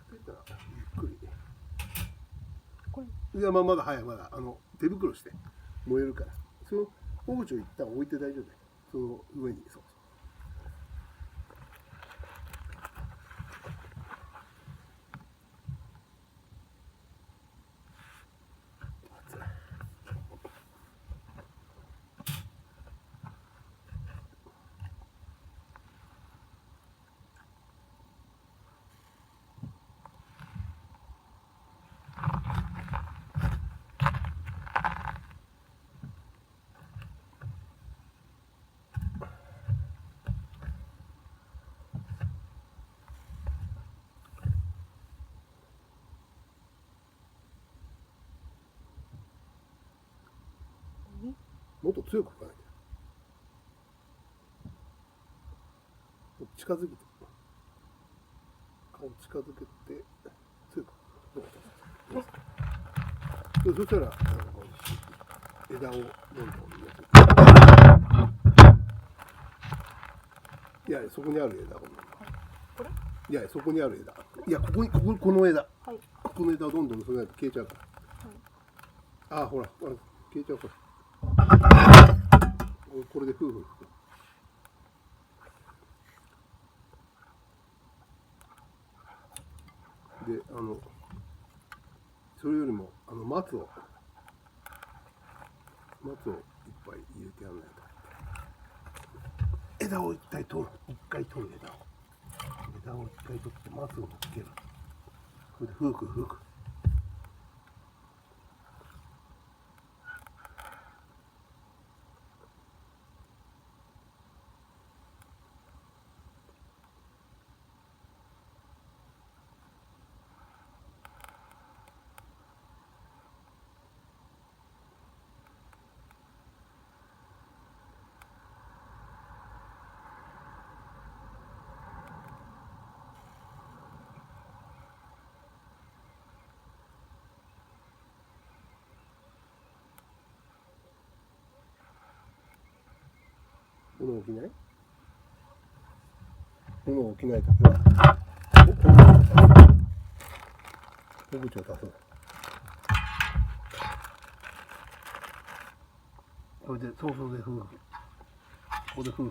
ついたらゆっくり。これいや、まだ早い、まだ手袋して燃えるから、その大口を一旦置いて大丈夫だよ。その上にそう。もっと強く吹かなきゃ。近づけて、顔近づけて強く。そしたら枝をどんどん入れて。いや、そこにある枝を。これ？いや、そこにある枝。いや、この枝。はい。この枝をどんどんそれないと消えちゃうから。はい、あ、ほら、消えちゃうから。これで夫婦。で、それよりも松をいっぱい入れてやらないと。枝を一回取る枝を一回取って松を乗っける。それで吹く。物起きないときは小口を出す。それでそうで夫婦。ここで夫婦。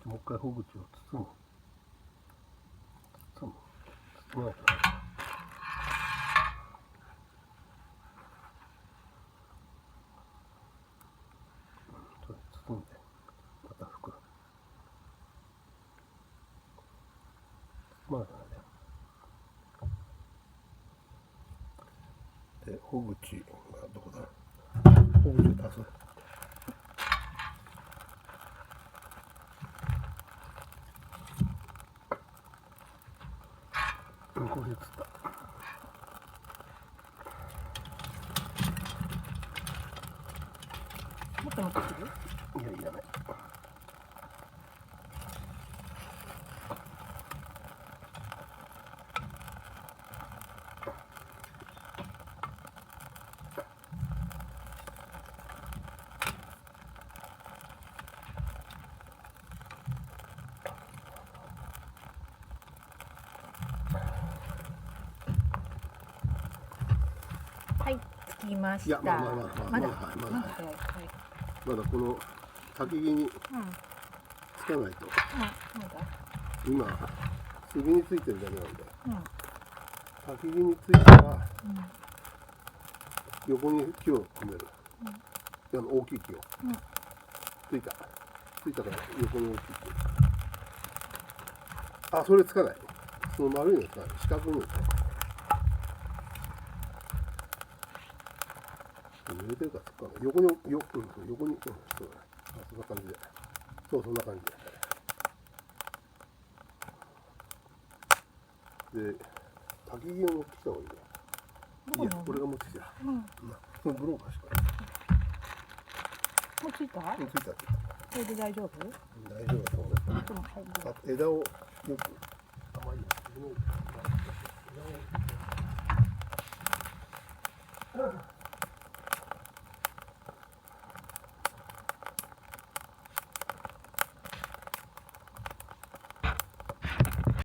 もう一回小口を包む。包まないと。包んでまた袋。包まないとね。で、小口がどこだ。小口を足す。これ映った。もっと残ってる？いやいやね。はい、つきました。いや、まだ早い。まだこの竹木につかないと。今杉についてるだけなんで。竹木についたら横に木を止める。大きい木を。ついたから横に大きい木。あ、それつかない。その丸いのつかない。四角いのつかない。濡れてるからつかない。横に、そうだね。そんな感じで。そんな感じで。で、焚き木を持ってきた方がいいね。いいや、俺が持ってきた。そのブロー貸しから。もうついた？ついた。それで大丈夫？大丈夫だと思う。でも入る。枝をよく、あ、まあいいや。